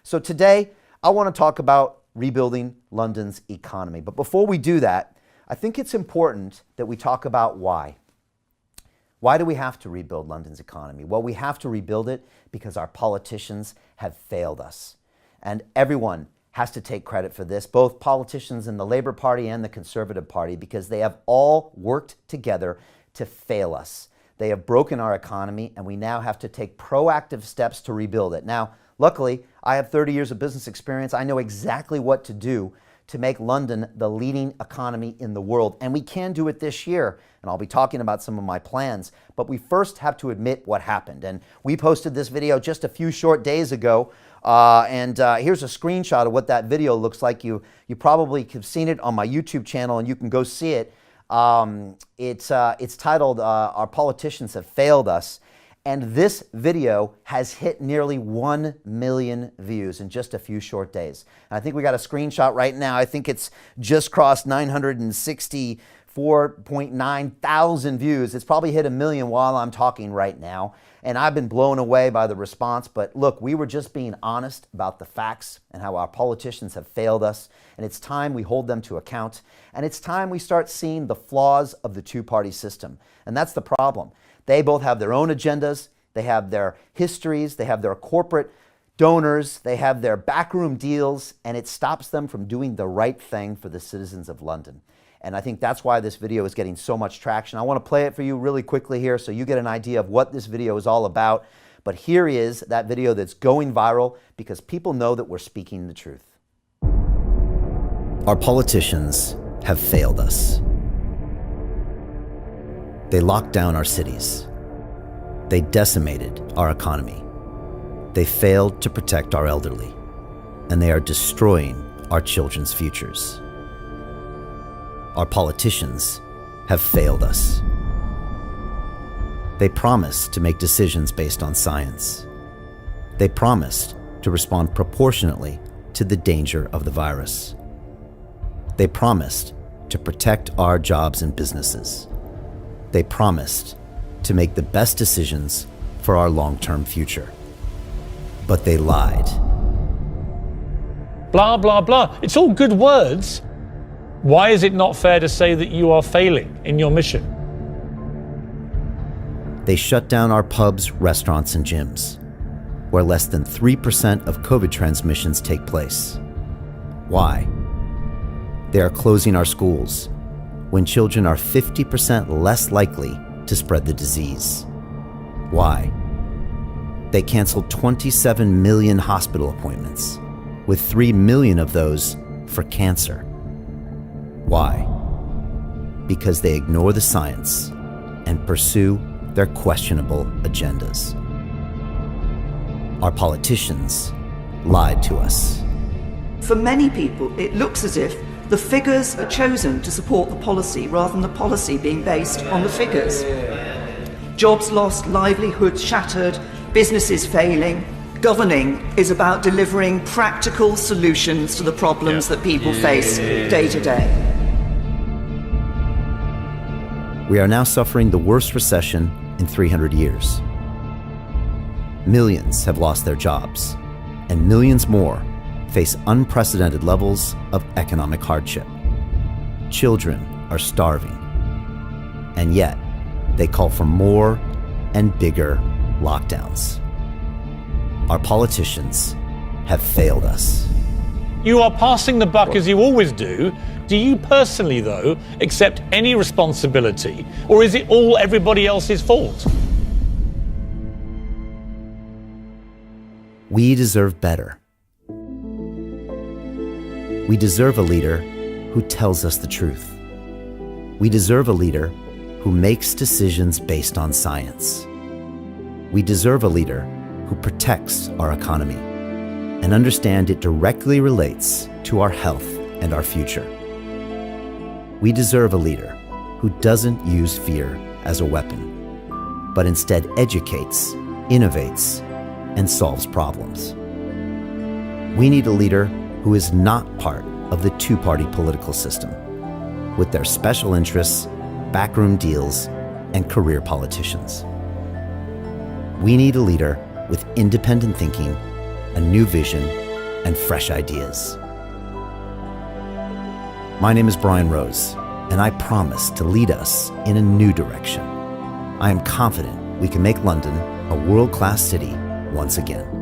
So today, I want to talk about rebuilding London's economy. But before we do that, I think it's important that we talk about why. Why do we have to rebuild London's economy? Well, we have to rebuild it because our politicians have failed us. And everyone has to take credit for this, both politicians in the Labour Party and the Conservative Party, because they have all worked together to fail us. They have broken our economy, and we now have to take proactive steps to rebuild it. Now, luckily, I have 30 years of business experience. I know exactly what to do to make London the leading economy in the world. And we can do it this year. And I'll be talking about some of my plans. But we first have to admit what happened. And we posted this video just a few short days ago. Here's a screenshot of what that video looks like. You probably have seen it on my YouTube channel, and you can go see it. It's titled, Our Politicians Have Failed Us. And this video has hit nearly 1 million views in just a few short days. And I think we got a screenshot right now. I think it's just crossed 964.9 thousand views. It's probably hit 1 million while I'm talking right now. And I've been blown away by the response. But look, we were just being honest about the facts and how our politicians have failed us. And it's time we hold them to account. And it's time we start seeing the flaws of the two-party system. And that's the problem. They both have their own agendas, they have their histories, they have their corporate donors, they have their backroom deals, and it stops them from doing the right thing for the citizens of London. And I think that's why this video is getting so much traction. I want to play it for you really quickly here so you get an idea of what this video is all about. But here is that video that's going viral because people know that we're speaking the truth. Our politicians have failed us. They locked down our cities. They decimated our economy. They failed to protect our elderly. And they are destroying our children's futures. Our politicians have failed us. They promised to make decisions based on science. They promised to respond proportionately to the danger of the virus. They promised to protect our jobs and businesses. They promised to make the best decisions for our long-term future. But they lied. Blah, blah, blah. It's all good words. Why is it not fair to say that you are failing in your mission? They shut down our pubs, restaurants, and gyms, where less than 3% of COVID transmissions take place. Why? They are closing our schools, when children are 50% less likely to spread the disease. Why? They canceled 27 million hospital appointments, with 3 million of those for cancer. Why? Because they ignore the science and pursue their questionable agendas. Our politicians lied to us. For many people, it looks as if the figures are chosen to support the policy rather than the policy being based on the figures. Jobs lost, livelihoods shattered, businesses failing. Governing is about delivering practical solutions to the problems that people face day to day. We are now suffering the worst recession in 300 years. Millions have lost their jobs, and millions more face unprecedented levels of economic hardship. Children are starving, and yet they call for more and bigger lockdowns. Our politicians have failed us. You are passing the buck as you always do. Do you personally, though, accept any responsibility, or is it all everybody else's fault? We deserve better. We deserve a leader who tells us the truth. We deserve a leader who makes decisions based on science. We deserve a leader who protects our economy and understands it directly relates to our health and our future. We deserve a leader who doesn't use fear as a weapon, but instead educates, innovates, and solves problems. We need a leader who is not part of the two-party political system, with their special interests, backroom deals, and career politicians. We need a leader with independent thinking, a new vision, and fresh ideas. My name is Brian Rose, and I promise to lead us in a new direction. I am confident we can make London a world-class city once again.